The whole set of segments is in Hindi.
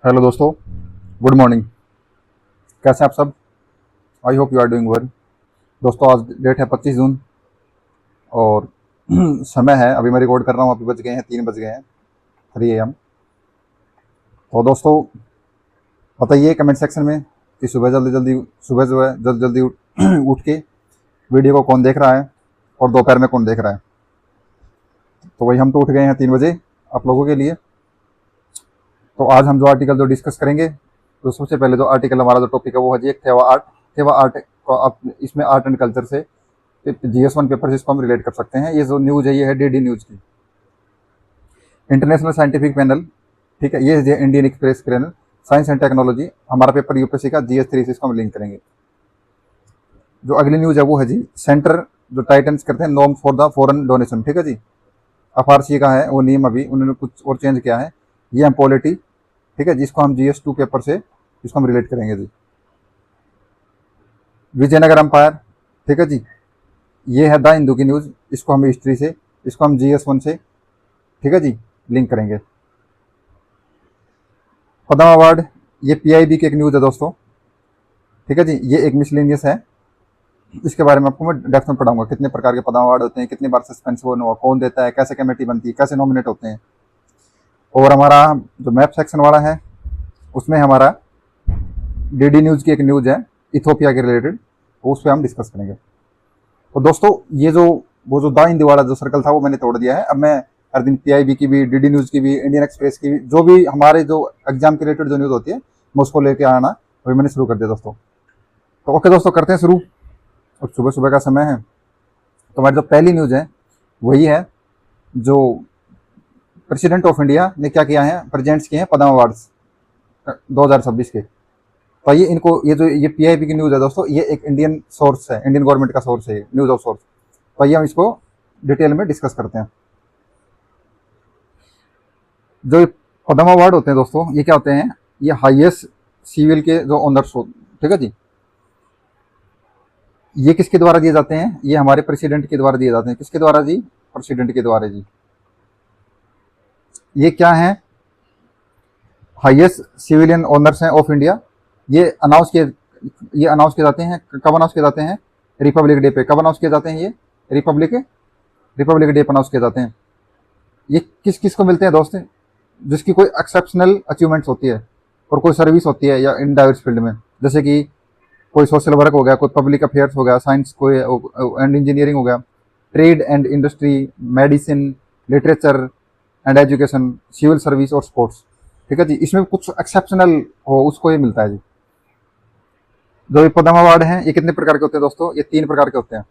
हेलो दोस्तों, गुड मॉर्निंग। कैसे हैं आप सब? I hope you are doing well. दोस्तों, आज डेट है 25 जून और समय है, अभी मैं रिकॉर्ड कर रहा हूँ, अभी बज गए हैं 3 बज गए हैं, 3 AM। तो दोस्तों, बताइए कमेंट सेक्शन में कि सुबह जो है जल्दी जल्दी उठ के वीडियो को कौन देख रहा है और दोपहर में कौन देख रहा है। तो वही, हम तो उठ गए हैं 3 बजे आप लोगों के लिए। तो आज हम जो आर्टिकल जो डिस्कस करेंगे, तो सबसे पहले जो आर्टिकल हमारा जो टॉपिक है वो है जी एक थेवा आर्ट। थेवा आर्ट को आप इसमें आर्ट एंड कल्चर से GS1 पेपर से इसको हम रिलेट कर सकते हैं। ये जो न्यूज़ है ये है DD न्यूज़ की, इंटरनेशनल साइंटिफिक पैनल। ठीक है, ये है Indian express panel, science and technology. हमारा पेपर यूपीएससी का GS3 से इसको हम लिंक करेंगे। जो अगली न्यूज़ है वो है जी सेंटर जो टाइटन्स करते हैं norm for the foreign donation. ठीक है जी, FRC का है वो नियम, अभी उन्होंने कुछ और चेंज किया है। ये है पॉलिटी। ठीक है, जिसको हम GS2 पेपर से इसको हम रिलेट करेंगे जी। विजयनगर अंपायर। ठीक है जी, ये है द हिंदू की न्यूज़, इसको हम हिस्ट्री से, इसको हम GS1 से, ठीक है जी, लिंक करेंगे। पद्म अवार्ड, ये PIB की एक न्यूज़ है दोस्तों। ठीक है जी, ये एक मिसलेनियस है, इसके बारे में आपको मैं डेप्थ में पढ़ाऊंगा। कितने प्रकार के पद्म अवार्ड होते हैं, कितनी बार सस्पेंस हुआ, कौन देता है, कैसे कमेटी बनती है, कैसे नॉमिनेट होते हैं। और हमारा जो मैप सेक्शन वाला है उसमें हमारा DD न्यूज़ की एक न्यूज़ है इथोपिया के रिलेटेड, तो उस पर हम डिस्कस करेंगे। तो दोस्तों, ये जो वो जो द हिंदी वाला जो सर्कल था वो मैंने तोड़ दिया है। अब मैं हर दिन PIB की भी, DD न्यूज़ की भी, इंडियन एक्सप्रेस की भी, जो भी हमारे जो एग्जाम के रिलेटेड जो न्यूज़ होती है मैं उसको लेके आना वही मैंने शुरू कर दिया दोस्तों। तो ओके दोस्तों, करते हैं शुरू। और सुबह सुबह का समय है, तो हमारी जो पहली न्यूज़ है वही है जो प्रेसिडेंट ऑफ इंडिया ने क्या किया है, प्रेजेंट्स किए हैं पद्म अवार्ड्स 2026 के। तो ये इनको, ये जो ये PIB की न्यूज़ है दोस्तों, ये एक इंडियन सोर्स है, इंडियन गवर्नमेंट का सोर्स है, न्यूज़ ऑफ सोर्स। तो ये हम इसको डिटेल में डिस्कस करते हैं। जो पद्म अवार्ड होते हैं दोस्तों, ये क्या होते हैं, ये हाईएस्ट सिविल के जो ऑनर्स हो। ठीक है जी, ये किसके द्वारा दिए जाते हैं, ये हमारे प्रेसिडेंट के द्वारा दिए जाते हैं। किसके द्वारा जी? प्रेसिडेंट के द्वारा जी। ये क्या है, हाईएस्ट सिविलियन ऑनर्स हैं ऑफ इंडिया। ये अनाउंस किए जाते हैं, कब अनाउंस किए जाते हैं? रिपब्लिक डे पे। कब अनाउंस किए जाते हैं ये? रिपब्लिक रिपब्लिक डे पर अनाउंस किए जाते हैं। ये किस किस को मिलते हैं दोस्त? जिसकी कोई एक्सेप्शनल अचीवमेंट्स होती है और कोई सर्विस होती है या इन डाइवर्स फील्ड में, जैसे कि कोई सोशल वर्क हो गया, कोई पब्लिक अफेयर्स हो गया, साइंस कोई एंड इंजीनियरिंग हो गया, trade and industry, medicine, literature and education, civil service और स्पोर्ट्स। ठीक है जी, इसमें कुछ एक्सेप्शनल हो उसको ये मिलता है जी। जो ये पद्म अवार्ड हैं ये कितने प्रकार के होते हैं दोस्तों? ये 3 प्रकार के होते हैं।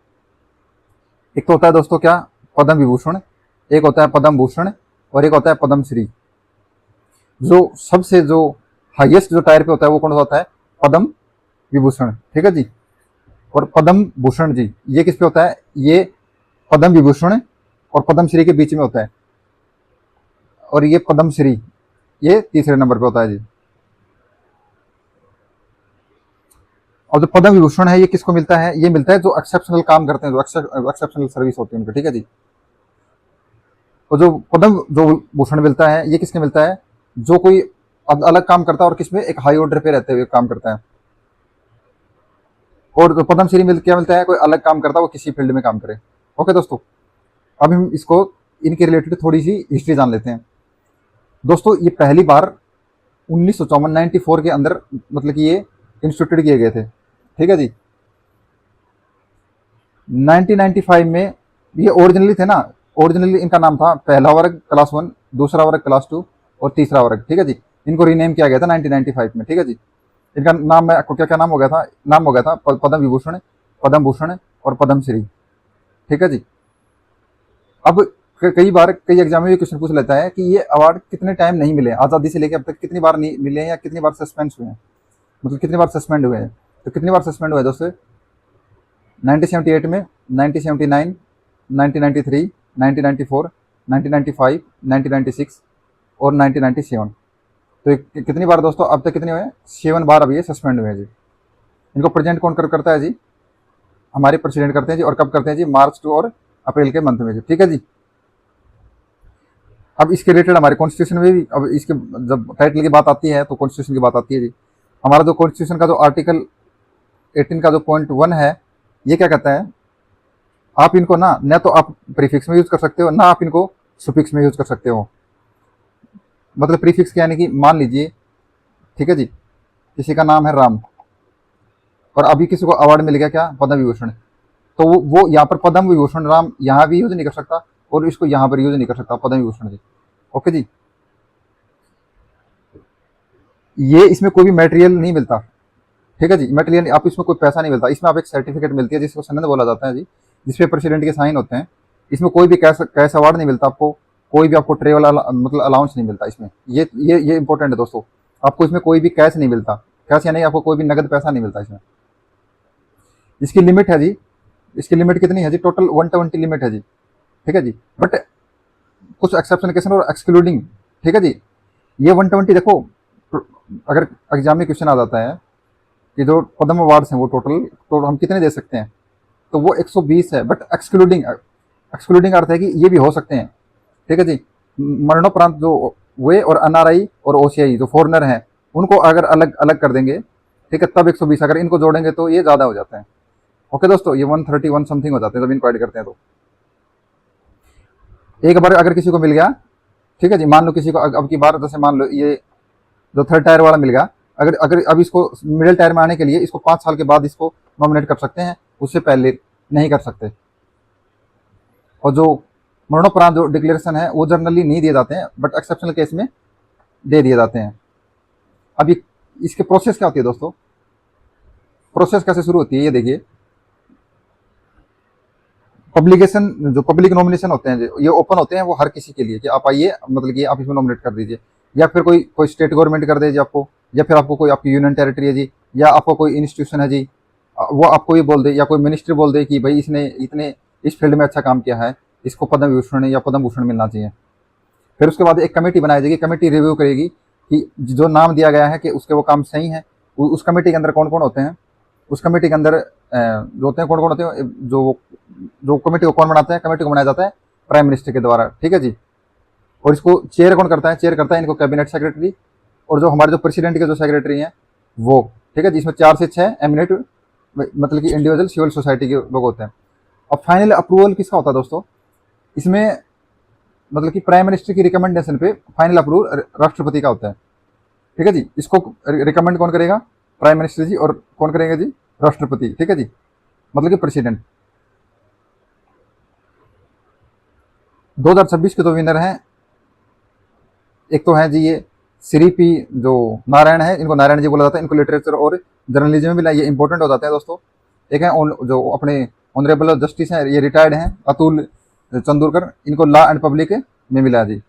एक तो होता है दोस्तों क्या, पद्म विभूषण, एक होता है पद्म भूषण, और एक होता है पद्म श्री। जो सबसे जो हाईएस्ट जो टायर पे होता है वो कौन सा होता है? पद्म विभूषण। ठीक है जी, और पद्म भूषण जी ये किस पे होता है? ये पद्म विभूषण और पद्म श्री के बीच में होता है, और ये पद्म श्री ये तीसरे नंबर पे होता है जी। और जो पद्म विभूषण है ये किसको मिलता है? ये मिलता है जो एक्सेप्शनल काम करते हैं, जो एक्सेप्शनल सर्विस होती है उनकी। ठीक है जी, और जो पद्म जो भूषण मिलता है ये किसके मिलता है? जो कोई अलग काम करता है और किसमें एक हाई ऑर्डर पे रहते हुए काम करता है। और जो पद्म श्री क्या मिलता है? कोई अलग काम करता है, वो किसी फील्ड में काम करे। ओके दोस्तों, अब हम इसको इनके रिलेटेड थोड़ी सी हिस्ट्री जान लेते हैं। दोस्तों, ये पहली बार 1954 94 के अंदर मतलब कि ये इंस्टीट्यूट किए गए थे। ठीक है जी, 1995 में ये ओरिजिनली थे ना, ओरिजिनली इनका नाम था पहला वर्ग क्लास 1, दूसरा वर्ग क्लास 2 और तीसरा वर्ग। ठीक है जी, इनको रीनेम किया गया था 1995 में। ठीक है जी, इनका नाम मैं आपको क्या क्या नाम हो गया था? नाम हो गया था पद्म विभूषण, पद्म भूषण और पद्म श्री। ठीक है जी, अब कई बार कई एग्जाम में ये क्वेश्चन पूछ लेता है कि ये अवार्ड कितने टाइम नहीं मिले, आज़ादी से लेकर अब तक कितनी बार नहीं मिले हैं, या कितनी बार सस्पेंस हुए हैं, मतलब कितनी बार सस्पेंड हुए हैं। तो कितनी बार सस्पेंड हुए दोस्तों? 1978 में, 1979, 1993, 1994, 1995, 1996 और 1997। तो कितनी बार दोस्तों अब तक कितने हुए? 7 बार अभी ये सस्पेंड हुए हैं जी। इनको प्रेजेंट कौन करता है जी? हमारे प्रेसिडेंट करते हैं जी। और कब करते हैं जी? मार्च 2 और अप्रैल के मंथ में जी। ठीक है जी, अब इसके रिलेटेड हमारे कॉन्स्टिट्यूशन में भी, अब इसके जब टाइटल की बात आती है तो कॉन्स्टिट्यूशन की बात आती है जी। हमारा जो कॉन्स्टिट्यूशन का जो आर्टिकल 18 का जो पॉइंट 1 है, ये क्या कहता है, आप इनको ना न तो आप प्रीफिक्स में यूज कर सकते हो, ना आप इनको सुफिक्स में यूज कर सकते हो। मतलब प्रीफिक्स क्या, यानी कि मान लीजिए, ठीक है जी, किसी का नाम है राम और अभी किसी को अवार्ड मिल गया क्या, पद्म विभूषण, तो वो यहाँ पर पद्म विभूषण राम यहाँ भी यूज नहीं कर सकता और इसको यहाँ पर यूज नहीं कर सकता पद्म विभूषण जी। ओके जी, ये इसमें कोई भी मटेरियल नहीं मिलता, ठीक है जी, मटेरियल आप इसमें कोई पैसा नहीं मिलता, इसमें आप एक सर्टिफिकेट मिलती है जिसको सनद बोला जाता है जी, जिसपे प्रेसिडेंट के साइन होते हैं। इसमें कोई भी कैश अवार्ड नहीं मिलता आपको, कोई भी आपको ट्रेवल मतलब अलाउंस नहीं मिलता इसमें। ये इंपॉर्टेंट है दोस्तों, आपको इसमें कोई भी कैश नहीं मिलता, कैश यानी आपको कोई भी नगद पैसा नहीं मिलता इसमें। इसकी लिमिट है जी, इसकी लिमिट कितनी है जी, टोटल 120 लिमिट है जी, ठीक है जी। बट कुछ एक्सेप्शन केस और एक्सक्लूडिंग, ठीक है जी। ये 120 देखो, अगर एग्जाम में क्वेश्चन आ जाता है कि जो पद्म अवार्ड्स हैं वो टोटल तो हम कितने दे सकते हैं, तो वो 120 है, बट एक्सक्लूडिंग, एक्सक्लूडिंग अर्थ है कि ये भी हो सकते हैं, ठीक है जी। मरणोपरांत जो वे और एनआरआई और ओसीआई जो फॉरनर हैं उनको अगर अलग अलग कर देंगे, ठीक है, तब 120, अगर इनको जोड़ेंगे तो ये ज़्यादा हो जाते हैं। ओके दोस्तों, ये 131 समथिंग हो जाते हैं जब इनको ऐड करते हैं तो। एक बार अगर किसी को मिल गया, ठीक है जी, मान लो किसी को अब की बार, जैसे मान लो ये जो थर्ड टायर वाला मिल गया, अगर अगर अब इसको मिडिल टायर में आने के लिए इसको 5 साल के बाद इसको नॉमिनेट कर सकते हैं, उससे पहले नहीं कर सकते। और जो मरणोपरांत जो डिक्लेरेशन है वो जनरली नहीं दिए जाते हैं, बट एक्सेप्शनल केस में दे दिए जाते हैं। अब ये इसके प्रोसेस क्या होती है दोस्तों, प्रोसेस कैसे शुरू होती है ये देखिए। पब्लिकेशन, जो पब्लिक नॉमिनेशन होते हैं ये ओपन होते हैं, वो हर किसी के लिए कि आप आइए, मतलब कि आप इसमें नॉमिनेट कर दीजिए, या फिर कोई कोई स्टेट गवर्नमेंट कर दे जी आपको, या फिर आपको कोई आपकी यूनियन टेरिटरी है जी, या आपको कोई इंस्टीट्यूशन है जी, वो आपको ये बोल दे, या कोई मिनिस्ट्री बोल दे कि भाई इसने इतने इस फील्ड में अच्छा काम किया है, इसको पद्म विभूषण या पद्म भूषण मिलना चाहिए। फिर उसके बाद एक कमेटी बनाई जाएगी, कमेटी रिव्यू करेगी कि जो नाम दिया गया है कि उसके वो काम सही है। उस कमेटी के अंदर कौन कौन होते हैं, उस कमेटी के अंदर जो होते हैं कौन कौन होते हैं, जो जो कमेटी को कौन बनाता है, कमेटी को बनाया जाता है प्राइम मिनिस्टर के द्वारा, ठीक है जी। और इसको चेयर कौन करता है, चेयर करता है इनको कैबिनेट सेक्रेटरी, और जो हमारे जो प्रेसिडेंट के जो सेक्रेटरी हैं वो, ठीक है जी। इसमें 4 से 6 एमिनेट, मतलब कि इंडिविजुअल सिविल सोसाइटी के लोग होते हैं। और फाइनल अप्रूवल किसका होता है दोस्तों, इसमें मतलब कि प्राइम मिनिस्टर की रिकमेंडेशन पे फाइनल अप्रूवल राष्ट्रपति का होता है, ठीक है जी। इसको रिकमेंड कौन करेगा, प्राइम मिनिस्टर जी, और कौन करेगा जी, राष्ट्रपति, ठीक है जी, मतलब कि प्रेसिडेंट। 2026 के जो विनर हैं, एक तो हैं जी ये श्री पी जो नारायण है, इनको नारायण जी बोला जाता है, इनको लिटरेचर और जर्नलिज्म में मिला, ये इंपॉर्टेंट हो जाते हैं दोस्तों। एक है जो अपने ऑनरेबल जस्टिस हैं, ये रिटायर्ड हैं, अतुल चंदूरकर, इनको लॉ एंड पब्लिक में मिला जी।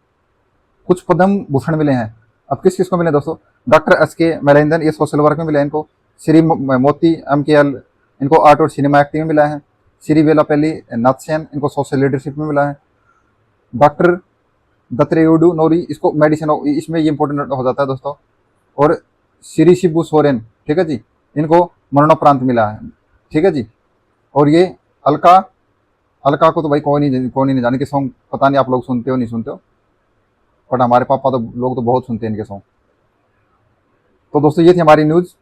कुछ पद्म भूषण मिले हैं, अब किस किस को मिले दोस्तों, डॉक्टर एस के मैलेंदन, ये सोशल वर्क में मिला है इनको। श्री मोती MKL, इनको आर्ट और सिनेमा एक्टिंग में मिला है। श्री वेलापल्ली नाथसेन, इनको सोशल लीडरशिप में मिला है। डॉक्टर दत्रेयुडू नोरी, इसको मेडिसिन, इसमें ये इंपॉर्टेंट हो जाता है दोस्तों। और श्री शिबू सोरेन, ठीक है जी, इनको मरणोपरांत मिला है, ठीक है जी। और ये अलका, अलका को तो भाई कोई नहीं जाने के सॉन्ग, पता नहीं आप लोग सुनते हो नहीं सुनते हो, बट हमारे पापा तो लोग तो बहुत सुनते हैं इनके सॉन्ग। तो दोस्तों ये थी हमारी न्यूज़।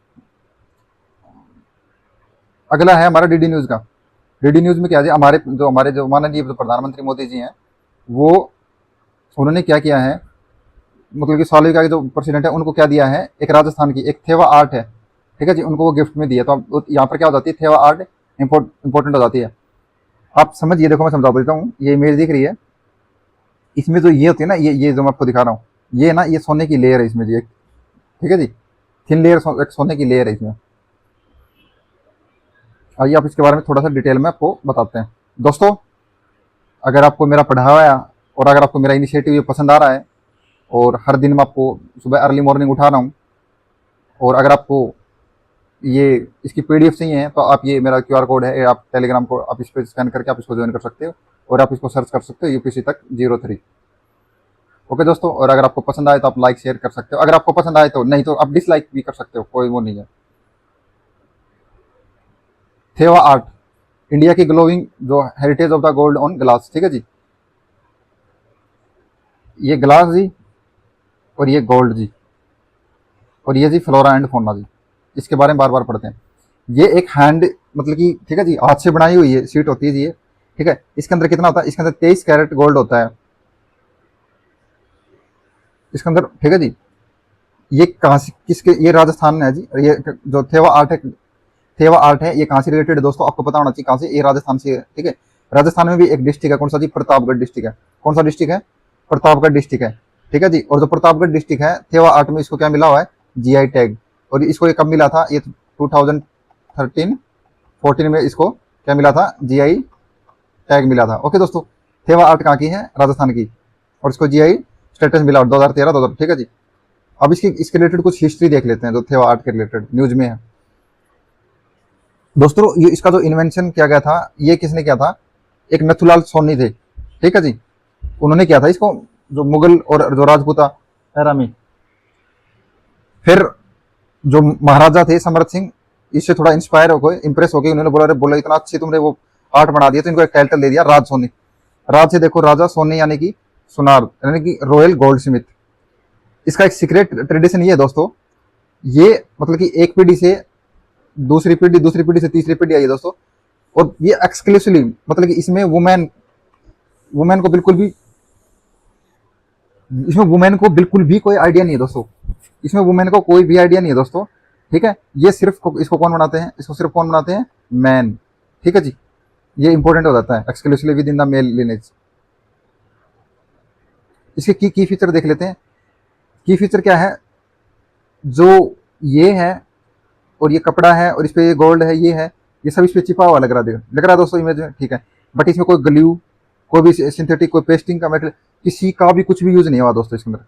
अगला है हमारा डीडी न्यूज़ का। डीडी न्यूज़ में क्या है, हमारे जो माननीय प्रधानमंत्री मोदी जी हैं, वो उन्होंने क्या किया है, मतलब कि सालिका के जो प्रेसिडेंट है उनको क्या दिया है, एक राजस्थान की एक थेवा आर्ट है, ठीक है जी, उनको वो गिफ्ट में दिया। तो अब यहाँ पर क्या हो जाती है, थेवा आर्ट इंपॉर्टेंट हो जाती है। आप समझिए, देखो मैं समझा देता हूँ, ये इमेज दिख रही है, इसमें जो ये होती है ना, ये जो मैं आपको दिखा रहा हूँ, ये ना, ये सोने की लेयर है इसमें जी, एक, ठीक है जी, थिन लेयर, एक सोने की लेयर है इसमें। आइए आप इसके बारे में थोड़ा सा डिटेल में आपको बताते हैं दोस्तों। अगर आपको मेरा पढ़ाया और अगर आपको मेरा इनिशिएटिव ये पसंद आ रहा है, और हर दिन मैं आपको सुबह अर्ली मॉर्निंग उठा रहा हूँ, और अगर आपको ये इसकी PDF चाहिए है, तो आप ये मेरा QR कोड है, आप टेलीग्राम को आप इस पर स्कैन करके आप इसको ज्वाइन कर सकते हो, और आप इसको सर्च कर सकते हो UPC तक 03। ओके दोस्तों, और अगर आपको पसंद आए तो आप लाइक शेयर कर सकते हो, अगर आपको पसंद आए तो, नहीं तो आप डिसलाइक भी कर सकते हो, कोई वो नहीं है। थेवा आर्ट, इंडिया की ग्लोइंग जो heritage of the gold on glass, ठीक है जी। ये ग्लास जी, और ये गोल्ड जी, और ये जी फ्लोरा एंड फौना जी। इसके बारे में बार बार पढ़ते हैं। ये एक हैंड मतलब कि ठीक है जी, हाथ से बनाई हुई है सीट होती है जी ये। ठीक है, इसके अंदर कितना होता है, इसके अंदर 23 कैरेट गोल्ड होता है इसके अंदर। ठीक है जी, ये कहाँ से किसके, ये राजस्थान में है जी। और ये जो थेवा आर्ट है, ये कहाँ से रिलेटेड है दोस्तों, आपको पता होना चाहिए कहाँ से, ये राजस्थान से है। ठीक है, राजस्थान में भी एक डिस्ट्रिक्ट है, कौन सा जी, प्रतापगढ़ डिस्ट्रिक्ट है। कौन सा डिस्ट्रिक्ट है, प्रतापगढ़ डिस्ट्रिक्ट है। ठीक है जी, और जो प्रतापगढ़ डिस्ट्रिक्ट है, थेवा आर्ट में इसको क्या मिला हुआ है, जीआई टैग। और इसको ये कब मिला था, ये 2013-14 में इसको क्या मिला था, जीआई टैग मिला था। ओके दोस्तों, थेवा आर्ट कहाँ की है, राजस्थान की, और इसको जीआई स्टेटस मिला 2013-2000। ठीक है जी, अब इसके रिलेटेड कुछ हिस्ट्री देख लेते हैं जो थेवा आर्ट के रिलेटेड न्यूज में है दोस्तों। ये इसका जो इन्वेंशन किया गया था, ये किसने किया था, एक नथुलाल सोनी थे। ठीक है जी, उन्होंने किया था इसको, जो मुगल और जो राजपूता एरा में। फिर जो महाराजा थे समर्थ सिंह, इससे थोड़ा इंस्पायर हो गए, इंप्रेस हो गए, उन्होंने बोला, अरे बोला इतना अच्छी तुमने वो आर्ट बना दिया, तो इनको एक टाइटल दे दिया, राज सोनी। राज से देखो राजा, सोनी यानी कि सुनार, यानी कि रॉयल गोल्ड स्मिथ। इसका एक सीक्रेट ट्रेडिशन ये है दोस्तों, ये मतलब कि एक पीढ़ी से दूसरी पीढ़ी से तीसरी पीढ़ी आई है दोस्तों। और ये एक्सक्लूसिवली मतलब कि वुमेन वुमेन को बिल्कुल भी इसमें वुमेन को बिल्कुल भी कोई आइडिया नहीं है दोस्तों। इसमें वुमेन को कोई भी आइडिया नहीं है दोस्तों। ठीक है, ये सिर्फ इसको कौन बनाते हैं, इसको सिर्फ कौन बनाते हैं, मैन। ठीक है जी, ये इंपॉर्टेंट हो जाता है, exclusively within the male lineage. इसके की फीचर देख लेते हैं। की फीचर क्या है, जो ये है और ये कपड़ा है और इस पे ये गोल्ड है, ये है, ये सब इस पे चिपा हुआ लग रहा है दोस्तों इमेज में। ठीक है, बट इसमें कोई ग्लू, कोई भी सिंथेटिक, कोई पेस्टिंग का मेटेरियल, किसी का भी कुछ भी यूज नहीं हुआ दोस्तों इसके अंदर।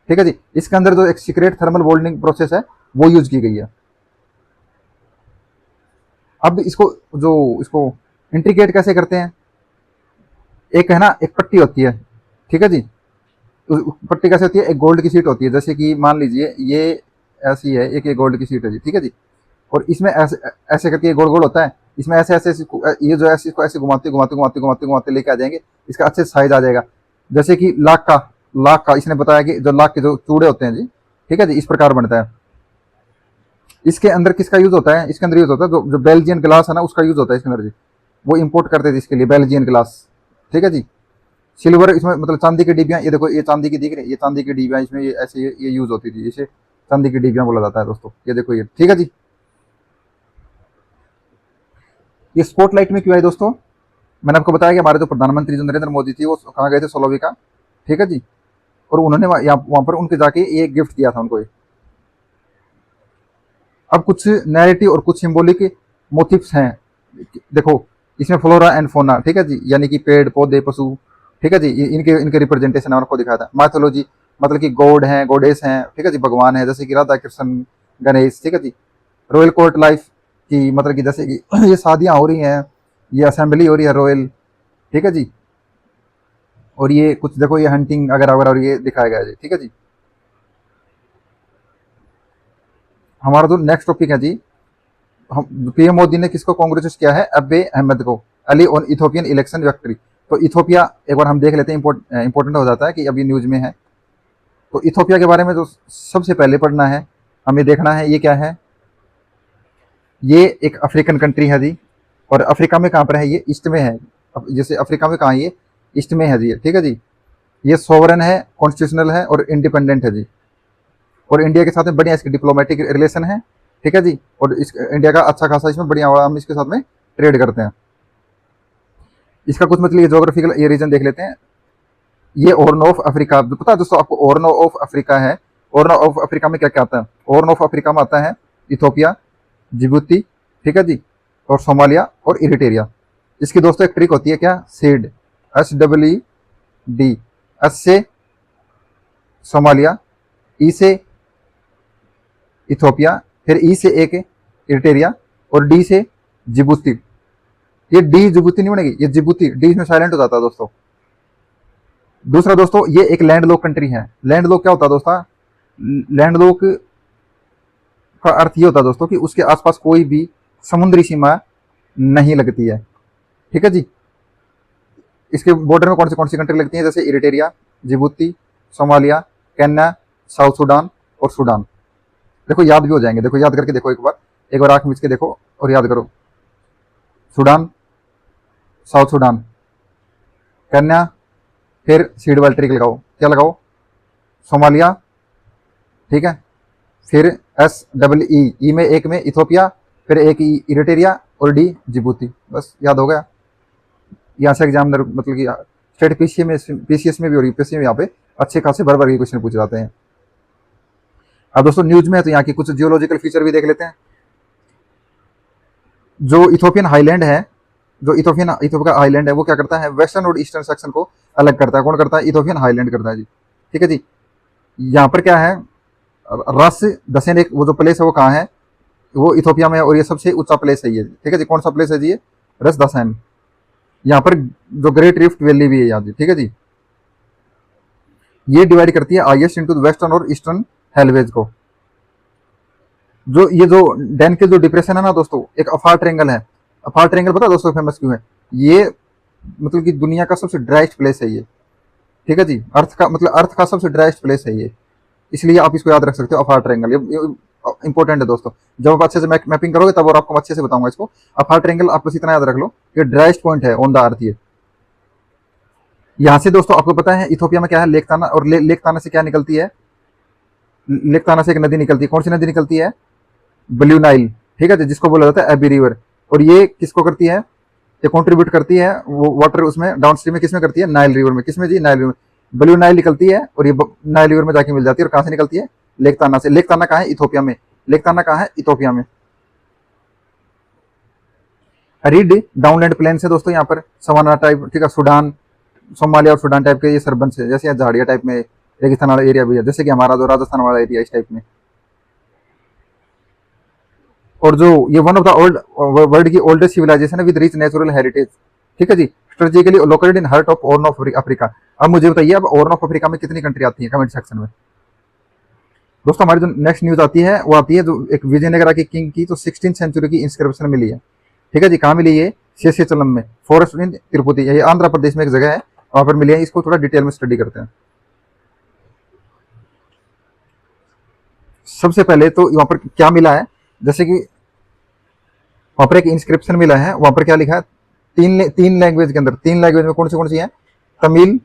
ठीक है जी, इसके अंदर जो एक सीक्रेट थर्मल बोल्डिंग प्रोसेस है वो यूज की गई है। अब इसको इंट्रीगेट कैसे करते हैं, एक है ना, एक पट्टी होती है। ठीक है जी, तो पट्टी कैसे होती है, एक गोल्ड की शीट होती है, जैसे कि मान लीजिए ये ऐसी है, एक ये गोल्ड की शीट है जी। ठीक है जी, और इसमें ऐसे ऐसे करके गोल गोल होता है, इसमें ऐसे ऐसे ये जो ऐसे इसको ऐसे घुमाते घुमाते घुमाते घुमाते घुमाते लेके आ जाएंगे, इसका अच्छे साइज आ जाएगा। जैसे कि लाख का इसने बताया कि जो लाख के जो चूड़े होते हैं जी, ठीक है जी, इस प्रकार बनता है। इसके अंदर किसका यूज होता है, इसके अंदर यूज होता है जो बेल्जियन ग्लास है ना, उसका यूज होता है इसके अंदर जी। वो इंपोर्ट करते थे इसके लिए बेल्जियन ग्लास। ठीक है जी, सिल्वर इसमें मतलब चांदी की डिबियाँ, ये देखो ये चांदी की दिख रही है, ये चांदी की डिबियाँ इसमें ये ऐसे ये यूज होती थी, इसे चांदी की डिबियाँ बोला जाता है दोस्तों। ये देखो ये, ठीक है जी। ये स्पॉटलाइट में क्यों आई दोस्तों, मैंने आपको बताया कि हमारे जो प्रधानमंत्री जो नरेंद्र मोदी थी वो कहाँ गए थे, सोलोविका। ठीक है जी, और उन्होंने वहाँ पर उनके जाके ये गिफ्ट दिया था उनको। अब कुछ नैरेटिव और कुछ सिंबॉलिक मोटिव्स हैं। देखो इसमें फ्लोरा एंड फोना, ठीक है जी, यानी कि पेड़ पौधे पशु। ठीक है जी, इनके इनके रिप्रेजेंटेशन है, आपको दिखाया था। माइथोलॉजी मतलब कि गॉड हैं, गॉडेस हैं, ठीक है जी, भगवान है, जैसे कि राधा कृष्ण गणेश। ठीक है जी, रॉयल कोर्ट लाइफ की मतलब कि जैसे कि ये शादियाँ हो रही हैं, ये असेंबली हो रही है रॉयल। ठीक है जी, और ये कुछ देखो ये हंटिंग वगैरह वगैरह, और ये दिखाया गया है जी। ठीक है जी, हमारा जो नेक्स्ट टॉपिक है जी, हम पीएम मोदी ने किसको कांग्रेचुलेट किया है, अबे अहमद को, Ali on Ethiopian election victory. तो इथोपिया एक बार हम देख लेते हैं, इंपॉर्टेंट हो जाता है कि अभी न्यूज में है। तो इथोपिया के बारे में जो सबसे पहले पढ़ना है, हमें देखना है ये क्या है। ये एक अफ्रीकन कंट्री है जी, और अफ्रीका में कहाँ पर है, ये ईस्ट में है। जैसे अफ्रीका में कहाँ है, ये ईस्ट में है जी। ठीक है जी, ये सोवरन है, कॉन्स्टिट्यूशनल है और इंडिपेंडेंट है जी। और इंडिया के साथ में बढ़िया इसके डिप्लोमेटिक रिलेशन है। ठीक है जी, और इस इंडिया का अच्छा खासा इसमें बढ़िया, हम इसके साथ में ट्रेड करते हैं। इसका कुछ मतलब ये जोग्राफिकल ये रीजन देख लेते हैं। ये ऑर्न ऑफ अफ्रीका, पता है दोस्तों आपको ऑर्न ऑफ अफ्रीका है। ऑर्न ऑफ अफ्रीका में क्या क्या आता है, ऑर्न ऑफ अफ्रीका में आता है इथोपिया, जिबूती, ठीक है जी, और सोमालिया और इरिटेरिया। इसकी दोस्तों एक ट्रिक होती है क्या, सीड, SEED, एस से सोमालिया, ई से इथोपिया, फिर ई से एक इरिटेरिया, और डी से जिबूती। ये डी जिबूती नहीं बनेगी, ये जिबूती, डी इसमें साइलेंट हो जाता है दोस्तों। दूसरा दोस्तों, ये एक लैंडलॉक कंट्री है। लैंडलॉक क्या होता है दोस्तों, लैंडलॉक का अर्थ ये होता है दोस्तों कि उसके आसपास कोई भी समुद्री सीमा नहीं लगती है। ठीक है जी, इसके बॉर्डर में कौन सी कंट्री लगती है, जैसे Eritrea, Djibouti, Somalia, Kenya, South Sudan और सूडान। देखो याद भी हो जाएंगे, देखो याद करके देखो एक बार आंख मिच के देखो और याद करो। सूडान, साउथ सूडान, केन्या, फिर सीड वाली ट्रिक लगाओ, क्या लगाओ, सोमालिया, ठीक है, फिर एस डबल ई में एक में इथोपिया, फिर एक ई इरिटेरिया और डी जिबूती। बस याद हो गया। यहाँ से एग्जाम मतलब कि स्टेट पीसीएस में भी और यूपीएससी में यहाँ पे अच्छे खासे भर भर के क्वेश्चन पूछे जाते हैं। अब दोस्तों न्यूज में है तो यहाँ की कुछ जियोलॉजिकल फीचर भी देख लेते हैं। जो इथोपियन हाईलैंड है, जो इथोपिया का हाईलैंड है, वो क्या करता है, वेस्टर्न और ईस्टर्न सेक्शन को अलग करता है। कौन करता है, इथोपियन हाईलैंड करता है जी, ठीक है जी। यहाँ पर क्या है, रस दसेन एक वो जो प्लेस है वो कहाँ है, वो इथोपिया में है, और ये सबसे ऊंचा प्लेस है ये, ठीक है जी। कौन सा प्लेस है जी ये, रस दसेन। यहाँ पर जो ग्रेट रिफ्ट वैली भी है यहाँ जी, ठीक है जी। ये डिवाइड करती है आईएस इंटू वेस्टर्न और ईस्टर्न हेलवेज को। जो डैन के जो डिप्रेशन है ना दोस्तों, एक अफार ट्रेंगल है। अफार ट्रेंगल पता है दोस्तों फेमस क्यों है, ये मतलब कि दुनिया का सबसे ड्राइस्ट प्लेस है ये, ठीक है जी। अर्थ का सबसे ड्राइस्ट प्लेस है ये, इसलिए आप इसको याद रख सकते हो, अफार ट्रेंगल। ये इंपॉर्टेंट है दोस्तों, जब आप अच्छे से मैपिंग करोगे तब और आपको अच्छे से बताऊंगा इसको। अफार ट्रेंगल आप बस इतना याद रख लो, ये ड्राइस्ट पॉइंट है ऑन द अर्थ ये। यहाँ से दोस्तों आपको पता है इथोपिया में क्या है, लेक ताना, और लेक ताना से क्या निकलती है, लेक ताना से एक नदी निकलती है। कौन सी नदी निकलती है, ब्लू नाइल, ठीक है, जिसको बोला जाता है एबी रिवर। और ये किसको करती है, ये कंट्रीब्यूट करती है वो वाटर उसमें डाउन स्ट्रीम में, किसमें करती है, नाइल रिवर में। किसमें जी, नाइल रिवर में। ब्लू नाइल निकलती है और ये नाइल रिवर में जाके मिल जाती है। और कहाँ से निकलती है, लेक ताना से। लेक ताना कहाँ है, इथोपिया में। लेक ताना कहाँ है, इथोपिया में। रिड डाउनलैंड प्लेन से दोस्तों, यहाँ पर सवाना टाइप, ठीक है, सूडान, सोमालिया और सूडान टाइप के ये सरबन से, जैसे यहाँ झाड़िया टाइप में रेगिस्तान वाला एरिया भी है, जैसे कि हमारा जो राजस्थान वाला एरिया इस टाइप में। और जो ये वन ऑफ द वर्ल्ड की ओल्डेस्ट सिविलाइजेशन है विद रिच नेचुरल हेरिटेज, ठीक है जी। Strategically located in heart of horn of Africa. अब मुझे बताइए, अब हॉर्न ऑफ अफ्रीका में कितनी कंट्री आती है, कमेंट सेक्शन में। दोस्तों हमारी जो नेक्स्ट न्यूज आती है वो आती है जो एक विजयनगरा के किंग की तो 16th सेंचुरी की इंस्क्रिप्शन मिली है, ठीक है जी। कहाँ मिली है, शेषाचलम में, फॉरेस्ट इन तिरुपति, ये आंध्र प्रदेश में एक जगह है, वहां पर मिली है। इसको थोड़ा डिटेल में स्टडी करते हैं। सबसे पहले तो वहां पर क्या मिला है, जैसे कि वहां पर एक इंस्क्रिप्शन मिला है, वहां पर क्या लिखा है, तीन लैंग्वेज के अंदर, तीन लैंग्वेज में कौन सी है, तमिल,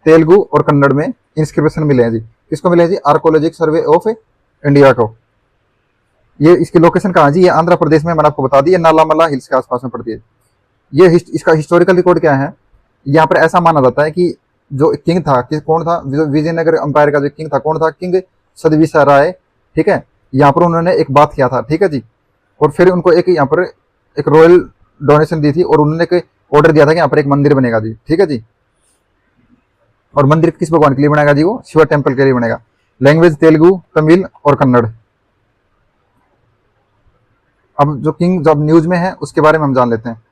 तेलुगु और कन्नड़ में इंस्क्रिप्शन मिले हैं जी। किसको मिले हैं जी, आर्कोलॉजिक सर्वे ऑफ इंडिया को। ये इसकी लोकेशन कहाँ जी, ये आंध्र प्रदेश में, मैंने आपको बता दी, नालामला हिल्स के आसपास में पड़ती है। ये इसका हिस्टोरिकल रिकॉर्ड क्या है, यहाँ पर ऐसा माना जाता है कि जो किंग था, कौन था, विजयनगर अंपायर का जो किंग था, कौन था, किंग सदविसा राय, ठीक है। यहाँ पर उन्होंने एक बात किया था, ठीक है जी। और फिर उनको एक यहाँ पर एक रॉयल डोनेशन दी थी, और उन्होंने एक ऑर्डर दिया था कि यहाँ पर एक मंदिर बनेगा जी, ठीक है जी। और मंदिर किस भगवान के लिए बनेगा जी, वो शिवा टेम्पल के लिए बनेगा। लैंग्वेज तेलुगु, तमिल और कन्नड़। अब जो किंग जब न्यूज में है उसके बारे में हम जान लेते हैं।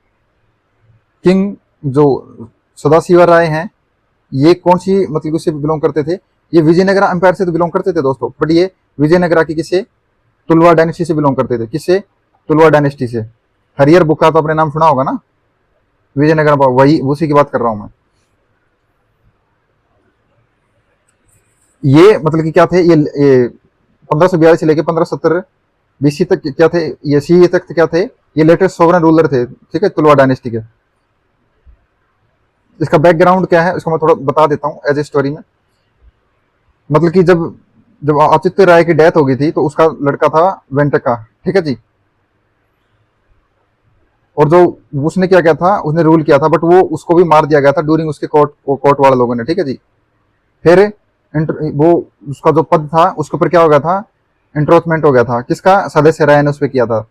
किंग जो सदाशिवा राय हैं, ये कौन सी मतलब उससे बिलोंग करते थे, ये विजयनगरा अंपायर से तो बिलोंग करते थे दोस्तों, बट ये विजयनगरा की किससे, तुलवा डायनेस्टी से बिलोंग करते थे। किससे, तुलवा डायनेस्टी से। हरियर बुक का तो आपने नाम सुना होगा ना, विजयनगर, वही उसी की बात कर रहा हूं मैं। ये मतलब कि क्या थे, ये 1542 से लेके 1570 बीसी तक क्या थे, ये सी तक क्या थे, ये लेटेस्ट सोवरेन रूलर थे, ठीक है, तुलवा डायनेस्टी के। इसका बैकग्राउंड क्या है इसको मैं थोड़ा बता देता हूँ एज ए स्टोरी में। मतलब कि जब जब आदित्य राय की डेथ हो गई थी तो उसका लड़का था वेंटका, ठीक है जी। और जो उसने क्या किया था, उसने रूल किया था, बट वो उसको भी मार दिया गया था ड्यूरिंग उसके कोर्ट वाले लोगों ने, ठीक है जी। फिर वो उसका जो पद था उसके ऊपर क्या हो गया था, इंट्रोचमेंट हो गया था, किसका, सदस्य राय ने उस पर किया था।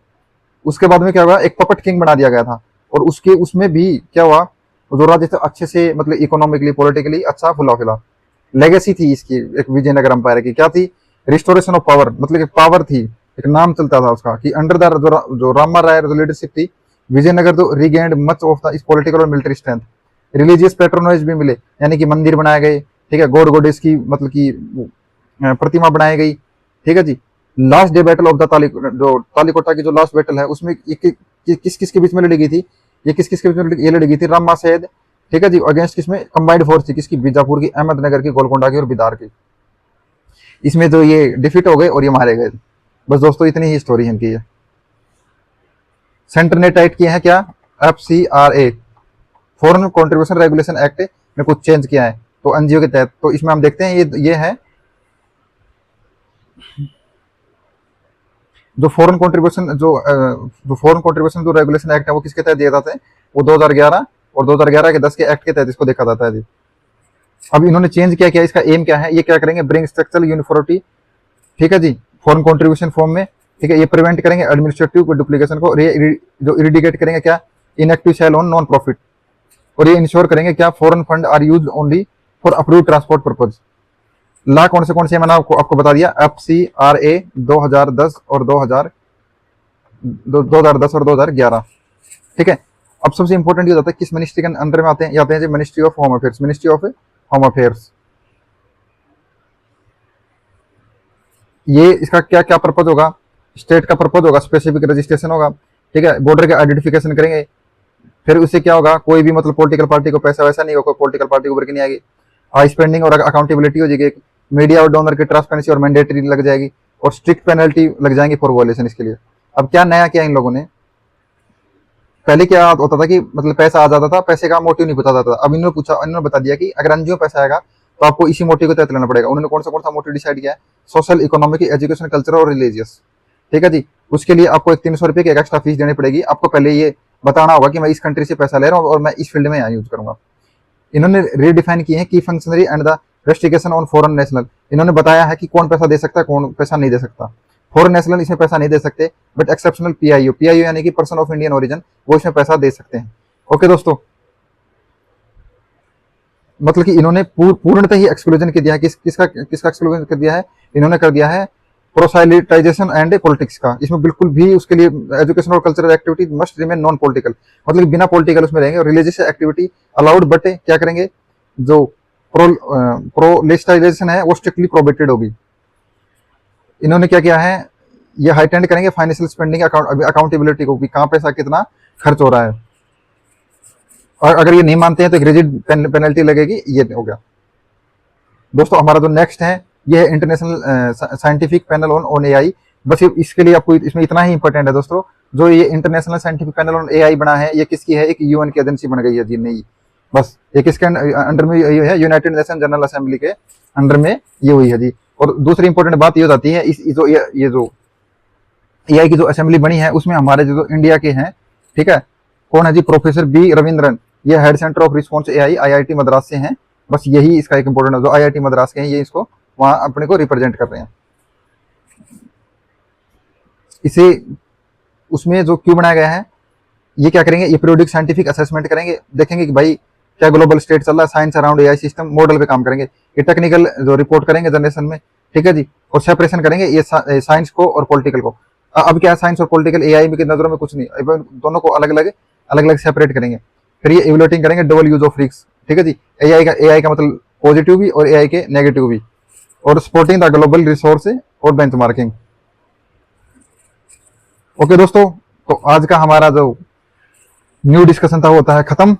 उसके बाद में क्या हुआ, एक पपट किंग बना दिया गया था, और उसमें भी क्या हुआ, जो राज्य था अच्छे से मतलब इकोनॉमिकली पॉलिटिकली अच्छा फुला फिला। लेगेसी थी इसकी एक विजयनगर अंपायर की, क्या थी, रिस्टोरेशन ऑफ पावर, मतलब एक पावर थी, एक नाम चलता था उसका कि अंडर द जो रामा राय जो लीडरशिप थी, विजयनगर तो रीगेन्ड मच ऑफ द इस पॉलिटिकल और मिलिट्री स्ट्रेंथ। रिलीजियस पैट्रोनाइज भी मिले, यानी कि मंदिर बनाए गए, ठीक है, गॉड गॉडेस की मतलब की प्रतिमा बनाई गई, ठीक है जी। Last day battle of the Talikota की जो लास्ट बैटल है उसमें किस किस के बीच में लड़ी गई थी, ये किस किस के बीच में ये लड़ी गई थी, रामा सैद, ठीक है जी। अगेंस्ट किसमें? कंबाइंड फोर्स थी किसकी? बीजापुर की, अहमदनगर की, गोलकोंडा की और बिदार की। इसमें जो ये डिफीट हो गए और ये मारे गए। बस दोस्तों इतनी ही स्टोरी है इनकी। सेंटर ने टाइट किया है क्या? FCRA, foreign contribution regulation act में कुछ चेंज किया है तो एनजीओ के तहत। तो इसमें हम देखते हैं ये है जो फॉरेन कंट्रीब्यूशन जो रेगुलेशन एक्ट है वो किसके तहत दिए जाते हैं? वो 2011 और 2011 के 10 के एक्ट के तहत इसको देखा जाता है जी। अब इन्होंने चेंज किया क्या? इसका एम क्या है? ये क्या करेंगे? ब्रिंग स्ट्रक्चरल यूनिफॉर्मिटी, ठीक है जी, फॉरेन कंट्रीब्यूशन फॉर्म में, ठीक है। ये प्रिवेंट करेंगे एडमिनिस्ट्रेटिव डुप्लीकेशन को, जो इरिडिकेट करेंगे क्या? Inactive cell on non profit, और ये इंश्योर करेंगे क्या? Foreign fund are use only for approve transport purpose. ला कौन से मैंने आपको बता दिया, FCRA 2010 और 2011, ठीक है। अब सबसे इंपॉर्टेंट ये होता है किस मिनिस्ट्री के अंडर में आते हैं? आते हैं ministry of home affairs, ministry of home affairs. ये इसका क्या क्या पर्पज होगा? स्टेट का पर्पज होगा, स्पेसिफिक रजिस्ट्रेशन होगा, ठीक है। बॉर्डर के आइडेंटिफिकेशन करेंगे। फिर उससे क्या होगा? कोई भी मतलब पॉलिटिकल पार्टी को पैसा वैसा नहीं होगा, कोई पॉलिटिकल पार्टी ऊपर की नहीं आएगी। स्पेंडिंग और अकाउंटेबिलिटी हो जाएगी। मीडिया और डोनर की ट्रांसपेरेंसी और मैंडेटरी लग जाएगी, और स्ट्रिक्ट पेनल्टी लग जाएंगी फॉर वॉयलेशन इसके लिए। अब क्या नया किया इन लोगों ने? पहले क्या होता था कि मतलब पैसा आ जाता था, पैसे का मोटिव नहीं बता जाता था। अब इन्होंने बता दिया कि अगर एनजीओ पैसा आएगा तो आपको इसी मोटिव के तहत लेना पड़ेगा। उन्होंने कौन सा मोटिव डिसाइड किया है? सोशल, इकोनॉमिक, एजुकेशन, कल्चर और रिलीजियस, ठीक है जी। उसके लिए आपको एक 300 रुपये की एक्स्ट्रा फीस देनी पड़ेगी। आपको पहले ये बताना होगा कि मैं इस कंट्री से पैसा ले रहा हूँ और मैं इस फील्ड में यहाँ यूज करूंगा। इन्होंने रीडिफाइन किए हैं की functionary and the restriction on foreign national. इन्होंने बताया है कि कौन पैसा दे सकता है, कौन पैसा नहीं दे सकता। फॉरेन नेशनल इसमें पैसा नहीं दे सकते, बट एक्सेप्शनल PIO यानी कि पर्सन ऑफ इंडियन ओरिजिन, वो इसमें पैसा दे सकते हैं। ओके दोस्तों, मतलब कि इन्होंने पूर्णतः ही एक्सक्लूजन कर दिया है। किसका एक्सक्लूजन कर दिया है? इन्होंने कर दिया है प्रोसाइलिटाइजेशन एंड पॉलिटिक्स का। इसमें बिल्कुल भी उसके लिए एजुकेशन और cultural activity must remain non political, मतलब बिना पॉलिटिकल उसमें रहेंगे। और रिलीजियस एक्टिविटी अलाउड, बट क्या करेंगे? जो प्रोलिस्टाइजेशन है वो स्ट्रिक्टली प्रोहिबिटेड होगी। इन्होंने क्या किया है? ये हाइटेंड करेंगे फाइनेंशियल स्पेंडिंग अकाउंटेबिलिटी को, कि कहाँ पैसा कितना खर्च हो रहा है। और अगर ये नहीं मानते हैं तो एक रिजिड पेनल्टी लगेगी। ये हो गया दोस्तों। हमारा जो नेक्स्ट है ये है international scientific panel on AI। बस इसके लिए आपको इसमें इतना ही इंपॉर्टेंट है दोस्तों, जो ये international scientific panel on AI बना है, ये किसकी है? एक UN की एजेंसी बन गई है जी, नहीं। बस एक इसके अंडर में ये है, यूनाइटेड नेशन जनरल असेंबली के अंडर में ये हुई है जी। और दूसरी इंपॉर्टेंट बात ये हो जाती है, ये जो AI की जो असेंबली बनी है उसमें हमारे जो इंडिया के हैं, ठीक है, कौन है जी? Professor B Ravindran. ये head centre of response AI IIT Madras से हैं। बस यही इसका एक इंपॉर्टेंट है, जो IIT मद्रास के हैं, ये इसको वहां अपने को रिप्रेजेंट कर रहे हैं। इसे उसमें जो क्यों बनाया गया है, ये क्या करेंगे? ये पीरियोडिक साइंटिफिक असेसमेंट करेंगे, देखेंगे कि भाई क्या ग्लोबल स्टेट चल रहा है, science around AI system model पे काम करेंगे। ये टेक्निकल जो रिपोर्ट करेंगे जनरेशन में, ठीक है जी। और सेपरेशन करेंगे ये साइंस को और पॉलिटिकल को। अब क्या है, साइंस और पॉलिटिकल AI की नजरों में कुछ नहीं, दोनों को अलग अलग सेपरेट करेंगे। फिर ये इवैल्यूएटिंग करेंगे डबल यूज ऑफ रिस्क, ठीक है जी। AI का मतलब पॉजिटिव भी और AI के नेगेटिव भी, और सपोर्टिंग द ग्लोबल रिसोर्स और बेंचमार्किंग। ओके दोस्तों, तो आज का हमारा जो न्यू डिस्कशन था वो होता है खत्म।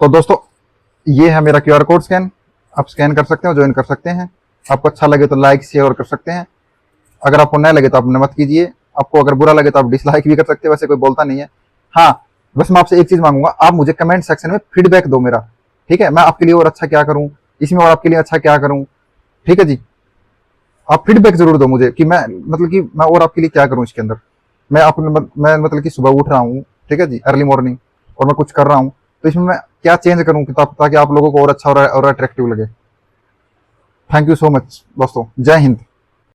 तो दोस्तों ये है मेरा QR कोड स्कैन, आप स्कैन कर सकते हो, ज्वाइन कर सकते हैं। आपको अच्छा लगे तो लाइक शेयर कर सकते हैं। अगर आपको नहीं लगे तो आप मत कीजिए। आपको अगर बुरा लगे तो आप डिसलाइक भी कर सकते हैं, वैसे कोई बोलता नहीं है। हाँ, बस मैं आपसे एक चीज मांगूंगा, आप मुझे कमेंट सेक्शन में फीडबैक दो मेरा, ठीक है। मैं आपके लिए और अच्छा क्या करूं इसमें, और आपके लिए अच्छा क्या करूं, ठीक है जी। आप फीडबैक जरूर दो मुझे कि मैं और आपके लिए क्या करूं इसके अंदर। मैं मतलब कि सुबह उठ रहा हूँ, ठीक है जी, अर्ली मॉर्निंग, और मैं कुछ कर रहा हूँ, तो इसमें मैं क्या चेंज करूं ताकि आप लोगों को और अच्छा और अट्रैक्टिव लगे। थैंक यू सो मच दोस्तों, जय हिंद।